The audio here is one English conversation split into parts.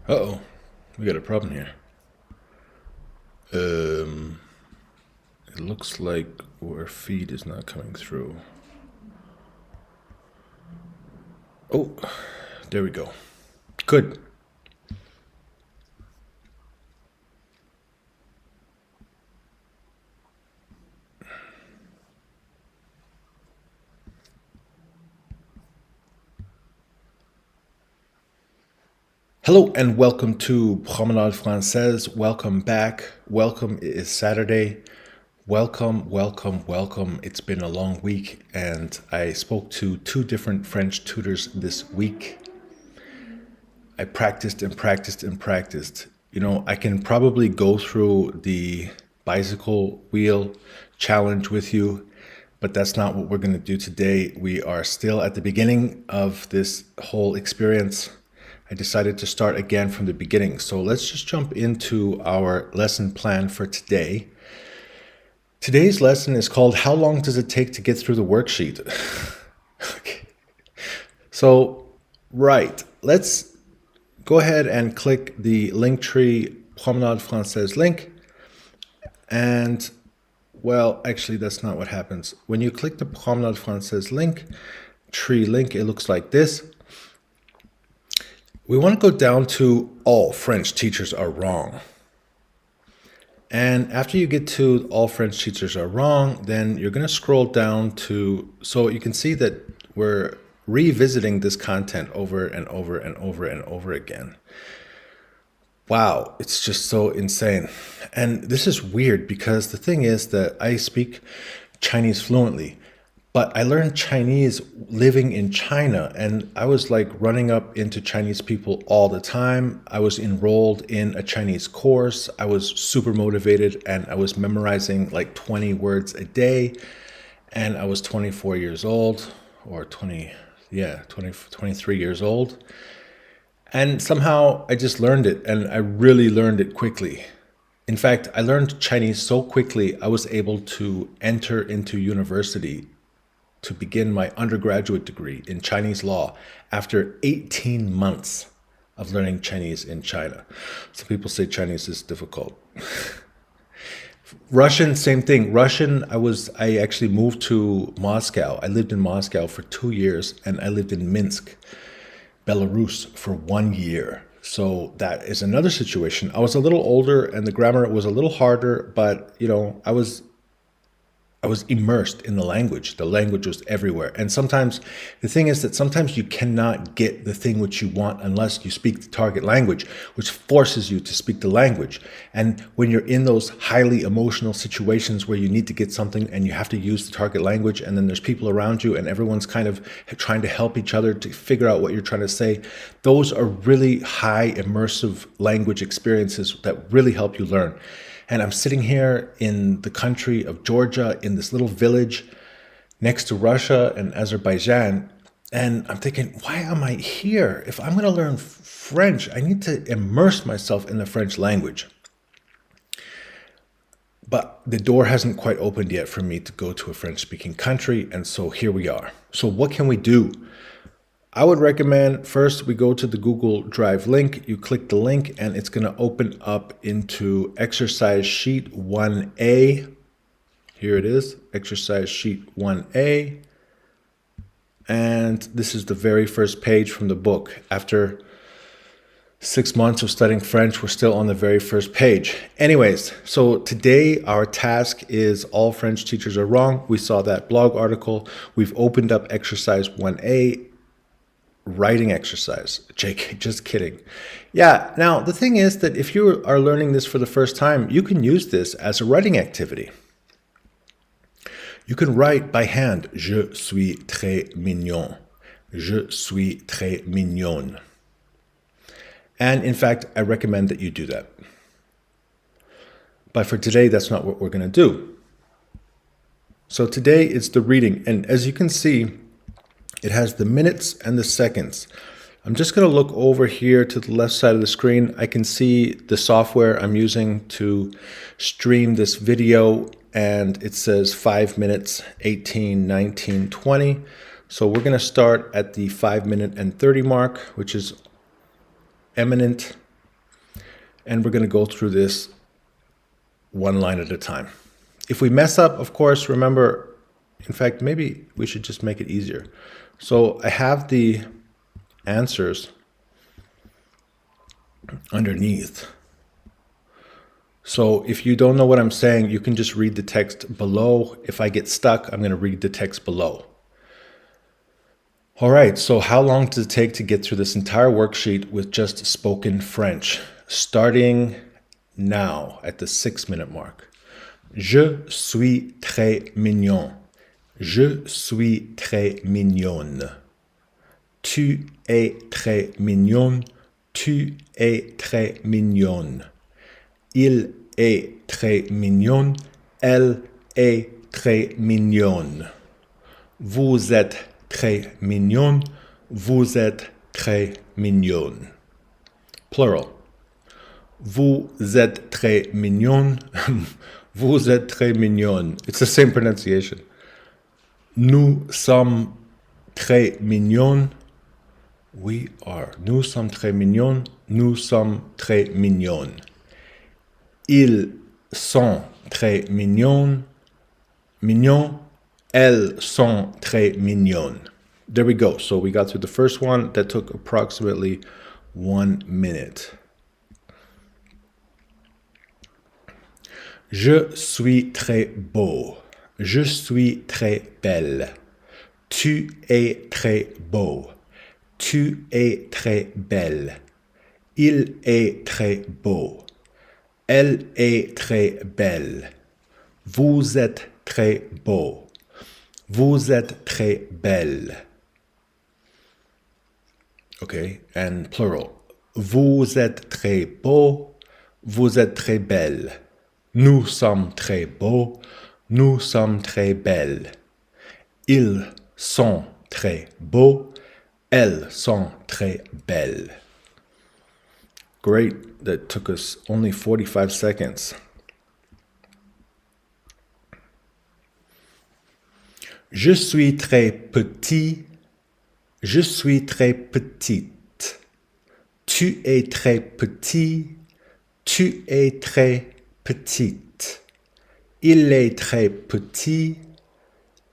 Uh-oh, we got a problem here. It looks like our feed is not coming through. Oh, there we go. Good. Hello and welcome to Promenade Française. Welcome back. Welcome. It is Saturday. Welcome, welcome, welcome. It's been a long week and I spoke to two different French tutors this week. I practiced and practiced and practiced. You know, I can probably go through the bicycle wheel challenge with you, but that's not what we're going to do today. We are still at the beginning of this whole experience. I decided to start again from the beginning. So let's just jump into our lesson plan for today. Today's lesson is called How Long Does It Take to Get Through the Worksheet? Okay. So, right, let's go ahead and click the Linktree Promenade Française link. And, well, actually, that's not what happens. When you click the Promenade Française tree link, it looks like this. We want to go down to all French teachers are wrong. And after you get to all French teachers are wrong, then you're going to scroll down to, so you can see that we're revisiting this content over and over and over and over again. Wow, it's just so insane. And this is weird because the thing is that I speak Chinese fluently. But I learned Chinese living in China, and I was like running up into Chinese people all the time. I was enrolled in a Chinese course. I was super motivated, and I was memorizing like 20 words a day. And I was 24 years old, or 23 years old. And somehow I just learned it, and I really learned it quickly. In fact, I learned Chinese so quickly, I was able to enter into university to begin my undergraduate degree in Chinese law after 18 months of learning Chinese in China. Some people say Chinese is difficult. Russian, same thing. Russian, I actually moved to Moscow. I lived in Moscow for 2 years, and I lived in Minsk, Belarus for 1 year. So that is another situation. I was a little older and the grammar was a little harder, but you know, I was immersed in the language. The language was everywhere. And sometimes the thing is that sometimes you cannot get the thing which you want unless you speak the target language, which forces you to speak the language. And when you're in those highly emotional situations where you need to get something and you have to use the target language, and then there's people around you and everyone's kind of trying to help each other to figure out what you're trying to say, those are really high immersive language experiences that really help you learn. And I'm sitting here in the country of Georgia, in this little village next to Russia and Azerbaijan. And I'm thinking, why am I here? If I'm going to learn French, I need to immerse myself in the French language. But the door hasn't quite opened yet for me to go to a French-speaking country. And so here we are. So what can we do? I would recommend first we go to the Google Drive link. You click the link and it's going to open up into exercise sheet 1A. Here it is, exercise sheet 1A. And this is the very first page from the book. After 6 months of studying French, we're still on the very first page. Anyways, so today our task is all French teachers are wrong. We saw that blog article. We've opened up exercise 1A. Writing exercise. JK, just kidding. Yeah, now the thing is that if you are learning this for the first time, you can use this as a writing activity. You can write by hand, Je suis très mignon. Je suis très mignonne. And in fact, I recommend that you do that. But for today, that's not what we're going to do. So today it's the reading. And as you can see, it has the minutes and the seconds. I'm just going to look over here to the left side of the screen. I can see the software I'm using to stream this video, and it says 5 minutes, 18, 19, 20. So we're going to start at the 5 minute and 30 mark, which is eminent. and we're going to go through this one line at a time. If we mess up, of course, remember, in fact, maybe we should just make it easier. So I have the answers underneath. So if you don't know what I'm saying, you can just read the text below. If I get stuck, I'm going to read the text below. All right, so how long does it take to get through this entire worksheet with just spoken French? Starting now at the 6-minute mark. Je suis très mignon. Je suis très mignonne. Tu es très mignonne. Tu es très mignonne. Il est très mignon. Elle est très mignonne. Vous êtes très mignonne. Vous êtes très mignonne. Plural. Vous êtes très mignonne. Vous êtes très mignonne. It's the same pronunciation. Nous sommes très mignons. We are. Nous sommes très mignons. Nous sommes très mignons. Ils sont très mignons. Mignons. Elles sont très mignonnes. There we go. So we got through the first one. That took approximately 1 minute. Je suis très beau. Je suis très belle. Tu es très beau. Tu es très belle. Il est très beau. Elle est très belle. Vous êtes très beau. Vous êtes très belle. Okay, and plural. Vous êtes très beau. Vous êtes très belle. Nous sommes très beaux. Nous sommes très belles. Ils sont très beaux. Elles sont très belles. Great. That took us only 45 seconds. Je suis très petit. Je suis très petite. Tu es très petit. Tu es très petite. Il est très petit.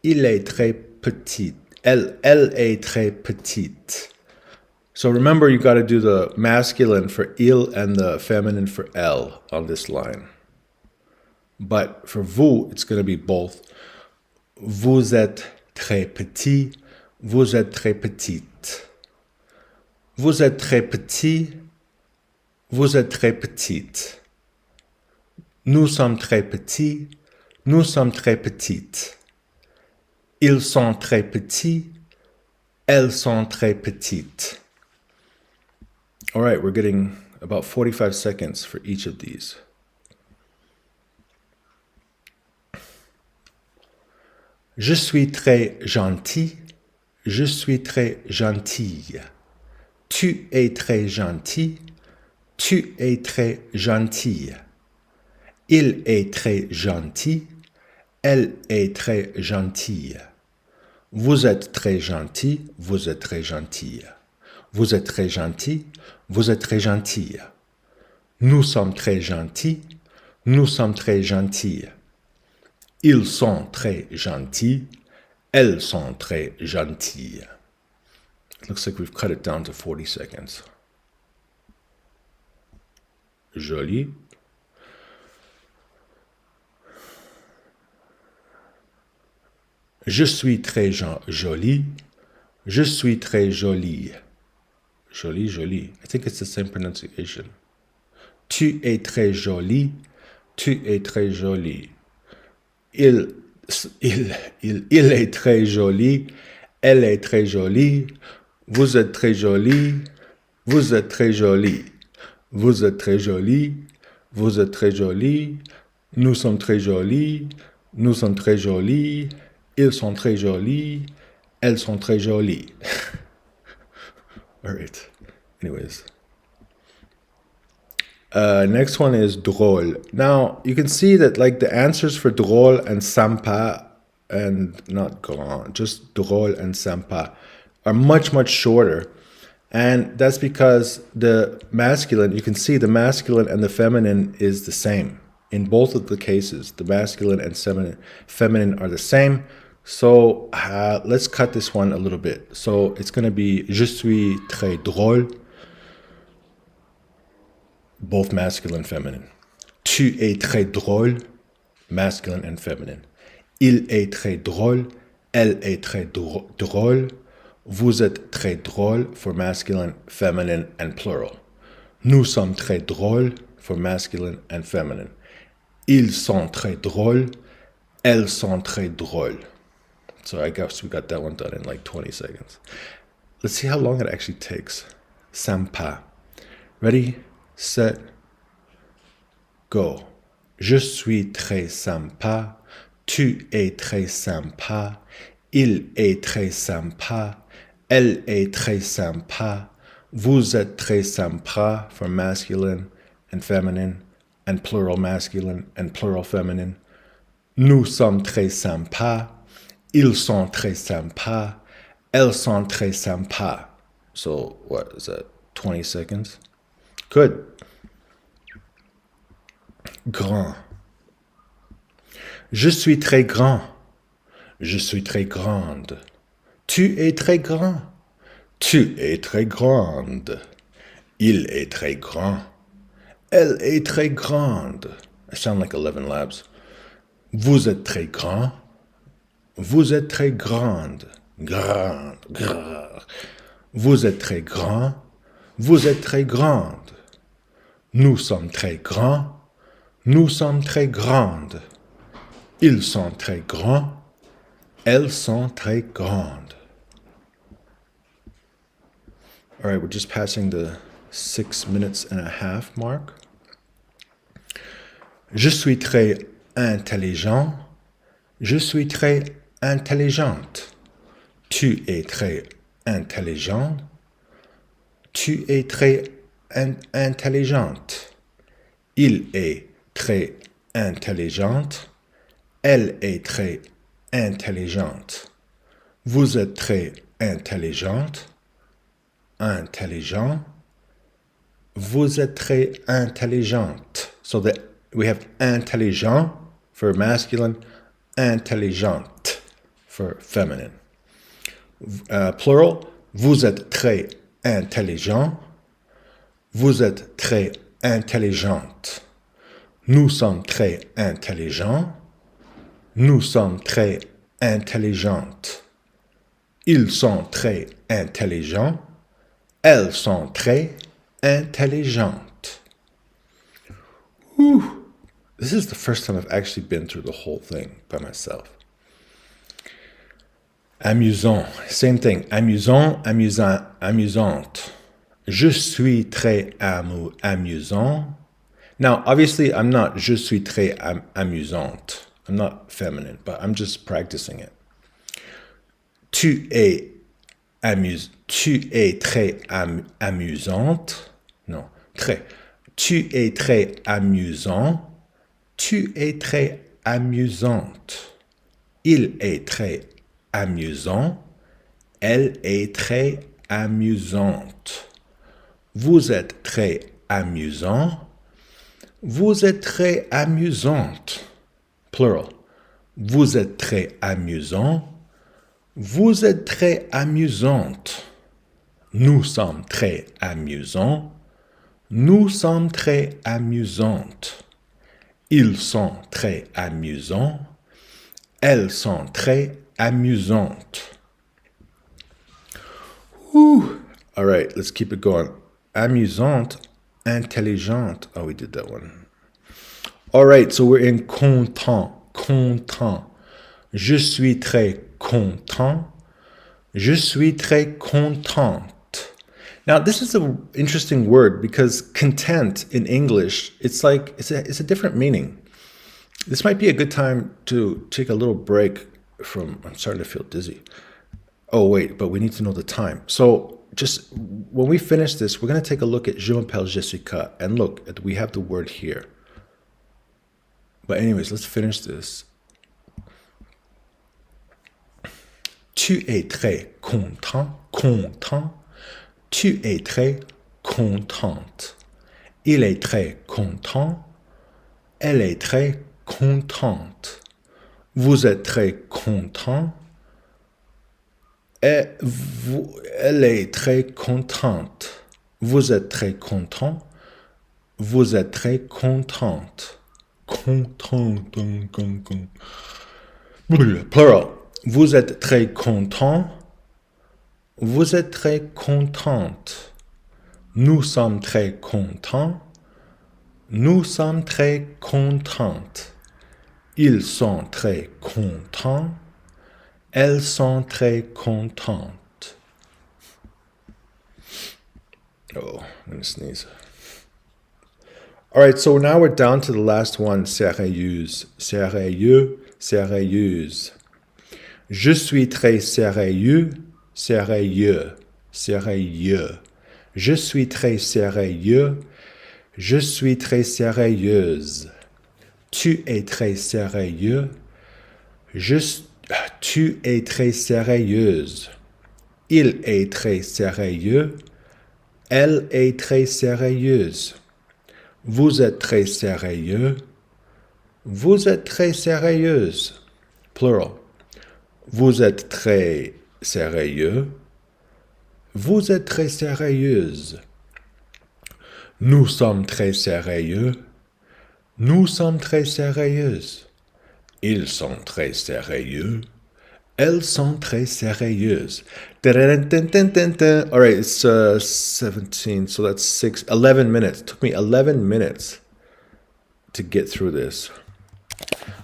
Il est très petit. Elle est très petite. So remember, you got to do the masculine for il and the feminine for elle on this line. But for vous, it's going to be both. Vous êtes très petit. Vous êtes très petite. Vous êtes très petit. Vous êtes très petite. Nous sommes très petits. Nous sommes très petites. Ils sont très petits. Elles sont très petites. All right, we're getting about 45 seconds for each of these. Je suis très gentil. Je suis très gentille. Tu es très gentil. Tu es très gentille. Il est très gentil. Elle est très gentille. Vous êtes très gentil. Vous êtes très gentille. Vous êtes très gentil. Vous êtes très gentille. Nous sommes très gentils. Nous sommes très gentilles. Ils sont très gentils. Elles sont très gentilles. It looks like we've cut it down to 40 seconds. Joli. Je suis très jolie. Je suis très jolie. Jolie, jolie. I think it's the same pronunciation. Tu es très jolie. Tu es très jolie. Il est très joli. Elle est très jolie. Vous êtes très jolie. Vous êtes très jolie. Vous êtes très jolie. Vous êtes très jolie. Nous sommes très jolis. Nous sommes très jolis. Ils sont très jolis. Elles sont très jolies. All right. Anyways. Next one is drôle. Now, you can see that like the answers for drôle and sympa, and not grand, just drôle and sympa, are much, much shorter. And that's because the masculine, you can see the masculine and the feminine is the same. In both of the cases, the masculine and feminine are the same. So let's cut this one a little bit. So it's going to be je suis très drôle, both masculine and feminine. Tu es très drôle, masculine and feminine. Il est très drôle, elle est très drôle. Vous êtes très drôle for masculine, feminine, and plural. Nous sommes très drôles for masculine and feminine. Ils sont très drôles, elles sont très drôles. So I guess we got that one done in like 20 seconds. Let's see how long it actually takes. Sympa. Ready, set, go. Je suis très sympa. Tu es très sympa. Il est très sympa. Elle est très sympa. Vous êtes très sympa for masculine and feminine, and plural masculine and plural feminine. Nous sommes très sympas. Ils sont très sympas. Elles sont très sympas. So what is that? 20 seconds? Good. Grand. Je suis très grand. Je suis très grande. Tu es très grand. Tu es très grande. Il est très grand. Elle est très grande. I sound like 11 Labs. Vous êtes très grand. Vous êtes très grande. Grande. Grande. Vous êtes très grand. Vous êtes très grande. Nous sommes très grands. Nous sommes très grandes. Ils sont très grands. Elles sont très grandes. All right, we're just passing the 6 minutes and a half mark. Je suis très intelligent. Je suis très intelligente. Tu es très intelligent. Tu es très intelligente. Il est très intelligente. Elle est très intelligente. Vous êtes très intelligente. Intelligent. Vous êtes très intelligente. So that we have intelligent for masculine, intelligente for feminine. Plural, vous êtes très intelligent. Vous êtes très intelligente. Nous sommes très intelligents. Nous sommes très intelligentes. Ils sont très intelligents. Elles sont très intelligentes. Whew. This is the first time I've actually been through the whole thing by myself. Amusant. Same thing. Amusant, amusant, amusante. Je suis très amusant. Now, obviously, I'm not je suis très amusante. I'm not feminine, but I'm just practicing it. Tu es très amusante. Non, très. Tu es très amusant. Tu es très amusante. Il est très amusant. Elle est très amusante. Vous êtes très amusant. Vous êtes très amusante. Plural. Vous êtes très amusant. Vous êtes très amusante. Nous sommes très amusants. Nous sommes très amusantes. Ils sont très amusants. Elles sont très amusantes. Whew. All right, let's keep it going. Amusante, intelligente. Oh, we did that one. All right, so we're in content. Content. Je suis très content. Je suis très contente. Now, this is an interesting word because content in English, it's a different meaning. This might be a good time to take a little break from, I'm starting to feel dizzy. Oh, wait, but we need to know the time. So just when we finish this, we're going to take a look at Je m'appelle Jessica. And look, we have the word here. But anyways, let's finish this. Tu es très content, content. Tu es très contente. Il est très content. Elle est très contente. Vous êtes très content. Elle est très contente. Vous êtes très content. Vous êtes très contente. Plural. Vous êtes très content. Vous êtes très contente. Nous sommes très contents. Nous sommes très contentes. Ils sont très contents. Elles sont très contentes. Oh, I'm going to sneeze. All right, so now we're down to the last one, sérieuse. Sérieux, sérieuse. Je suis très sérieux, sérieux, sérieux. Je suis très sérieux, je suis très sérieuse. Tu es très sérieux, tu es très sérieuse. Il est très sérieux, elle est très sérieuse. Vous êtes très sérieux, vous êtes très sérieuse. Plural. Vous êtes très sérieux, vous êtes très sérieuse. Nous sommes très sérieux, nous sommes très sérieuses. Ils sont très sérieux, elles sont très sérieuses. All right, it's 17, so that's 11 minutes. It took me 11 minutes to get through this.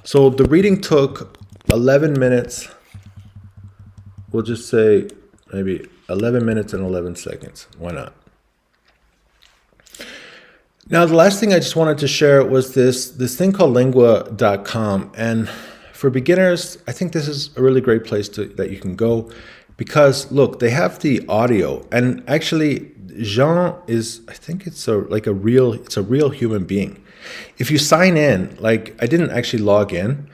So the reading took 11 minutes. We'll just say maybe 11 minutes and 11 seconds. Why not? Now, the last thing I just wanted to share was this thing called lingua.com. And for beginners, I think this is a really great place that you can go because, look, they have the audio. And actually, Jean is, I think it's a real human being. If you sign in, like I didn't actually log in,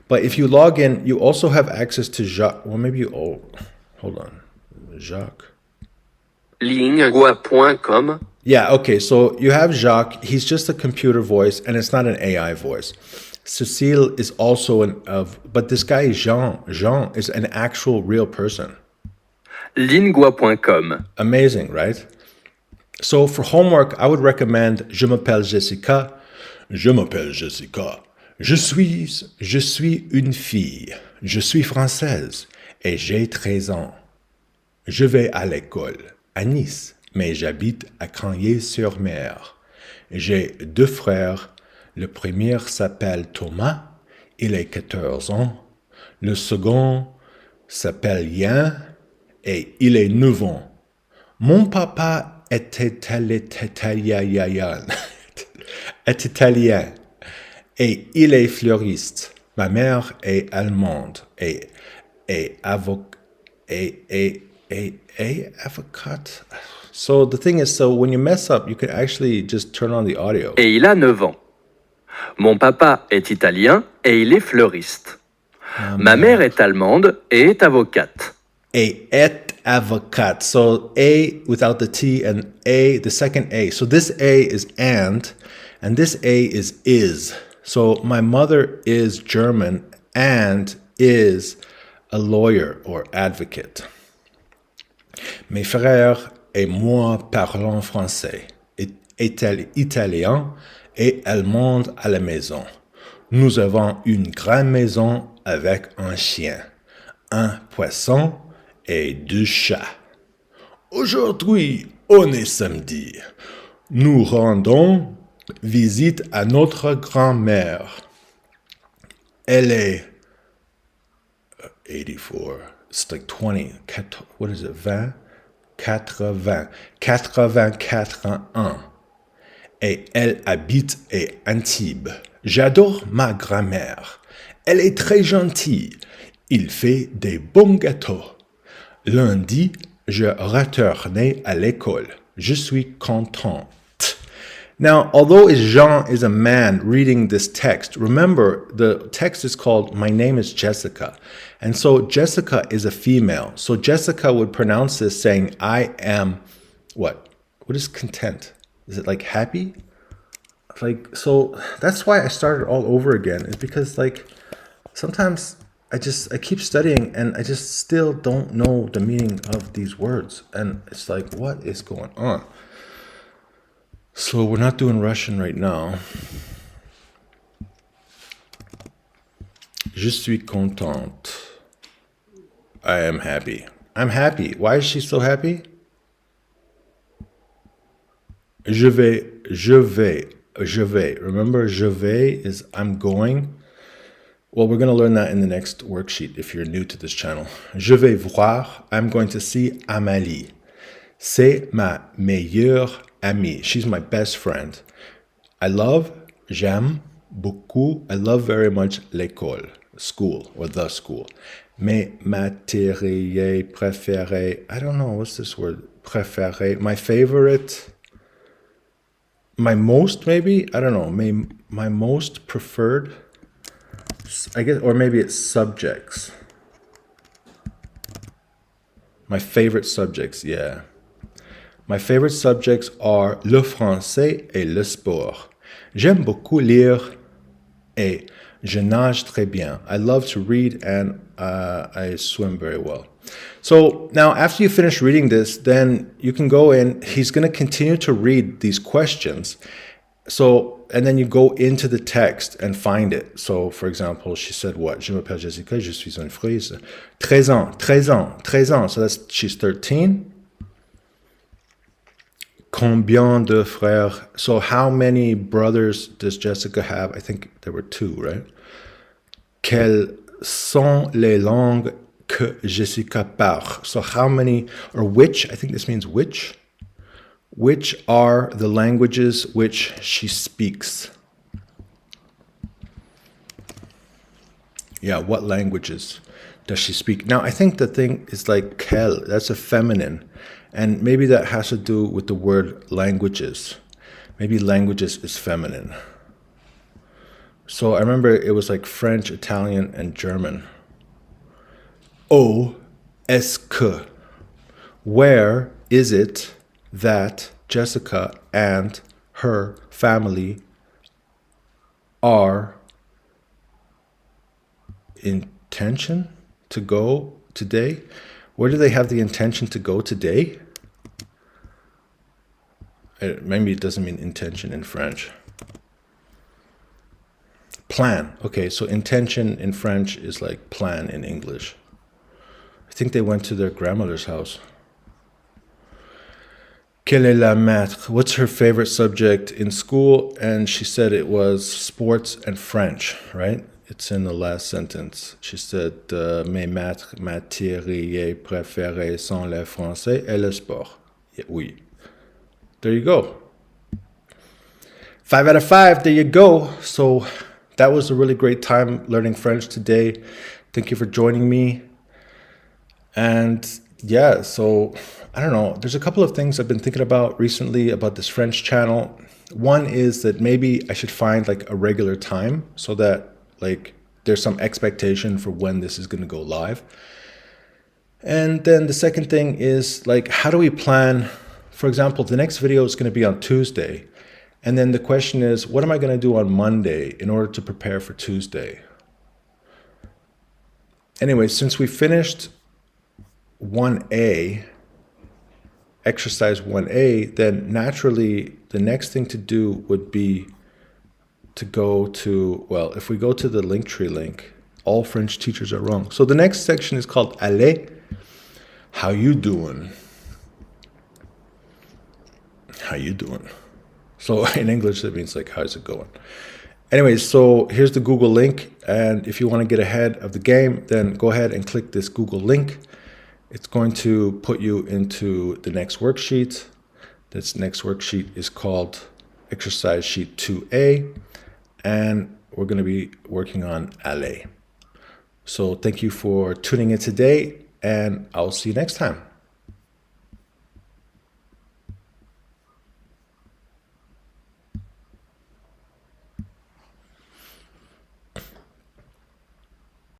but if you log in, you also have access to Jacques. Well, maybe hold on. Jacques. Lingua.com. Yeah, okay, so you have Jacques. He's just a computer voice, and it's not an AI voice. Cécile is also but this guy is Jean. Jean is an actual real person. Lingua.com. Amazing, right? So for homework, I would recommend Je m'appelle Jessica. Je m'appelle Jessica. Je suis une fille. Je suis française et j'ai 13 ans. Je vais à l'école à Nice, mais j'habite à Cagnes-sur-Mer. J'ai 2 frères. Le premier s'appelle Thomas, il est 14 ans. Le second s'appelle Yann et il est 9 ans. Mon papa est italien et il est fleuriste. Ma mère est allemande et avocate. So the thing is, so when you mess up, you can actually just turn on the audio. Et il a 9 ans. Mon papa est italien et il est fleuriste. Ma mère est allemande et est avocate. Et est avocate. So A without the T and A, the second A. So this A is and this A is. So my mother is German and is a lawyer or advocate. Mes frères et moi parlons français, italien et allemand à la maison. Nous avons une grande maison avec un chien, un poisson et 2 chats. Aujourd'hui, on est samedi. Nous rendons visite à notre grand-mère. Elle est 84. It's like 20. What is it? 20? 84 ans. Et elle habite à Antibes. J'adore ma grand-mère. Elle est très gentille. Il fait des bons gâteaux. Lundi, je retournais à l'école. Je suis contente. Now, although Jean is a man reading this text, remember the text is called My Name is Jessica. And so Jessica is a female. So Jessica would pronounce this saying, I am what? What is content? Is it like happy? Like, so that's why I started all over again, is because like sometimes I keep studying and I just still don't know the meaning of these words. And it's like, what is going on? So we're not doing Russian right now. Je suis contente. I am happy. I'm happy. Why is she so happy? Je vais. Remember, je vais is I'm going. Well, we're going to learn that in the next worksheet if you're new to this channel. Je vais voir. I'm going to see Amélie. C'est ma meilleure amie. She's my best friend. J'aime beaucoup, I love very much l'école, school, or the school. Mes matières préférées, I don't know, what's this word? Préféré, my favorite, my most maybe? I don't know, my most preferred, I guess, or maybe it's subjects. My favorite subjects, yeah. My favorite subjects are le français et le sport. J'aime beaucoup lire et je nage très bien. I love to read and I swim very well. So now after you finish reading this, then you can go in. He's going to continue to read these questions. So, and then you go into the text and find it. So, for example, she said what? Je m'appelle Jessica, je suis une frise. 13 ans. So she's 13. Combien de frères? So how many brothers does Jessica have? I think there were 2, right? Quelles sont les langues que Jessica parle? So how many, or which, I think this means which are the languages which she speaks? Yeah, what languages does she speak? Now, I think the thing is like quelle, that's a feminine. And maybe that has to do with the word languages. Maybe languages is feminine. So I remember it was like French, Italian, and German. Où est-ce que? Where is it that Jessica and her family are intention to go today? Where do they have the intention to go today? Maybe it doesn't mean intention in French. Plan. Okay, so intention in French is like plan in English. I think they went to their grandmother's house. Quelle est la maître? What's her favorite subject in school? And she said it was sports and French, right? It's in the last sentence. She said, mes matières préférées sont le français et le sport. Yeah, oui. There you go. 5 out of 5, there you go. So that was a really great time learning French today. Thank you for joining me. And yeah, so I don't know. There's a couple of things I've been thinking about recently about this French channel. One is that maybe I should find like a regular time so that like there's some expectation for when this is going to go live. And then the second thing is like, how do we plan? For example, the next video is going to be on Tuesday. And then the question is, what am I going to do on Monday in order to prepare for Tuesday? Anyway, since we finished 1A, exercise 1A, then naturally the next thing to do would be to go to, well, if we go to the Linktree link, all French teachers are wrong. So the next section is called Allez. How you doing? How you doing? So in English, that means like, how's it going? Anyways, so here's the Google link. And if you want to get ahead of the game, then go ahead and click this Google link. It's going to put you into the next worksheet. This next worksheet is called Exercise Sheet 2A. And we're going to be working on Allez. So thank you for tuning in today, and I'll see you next time.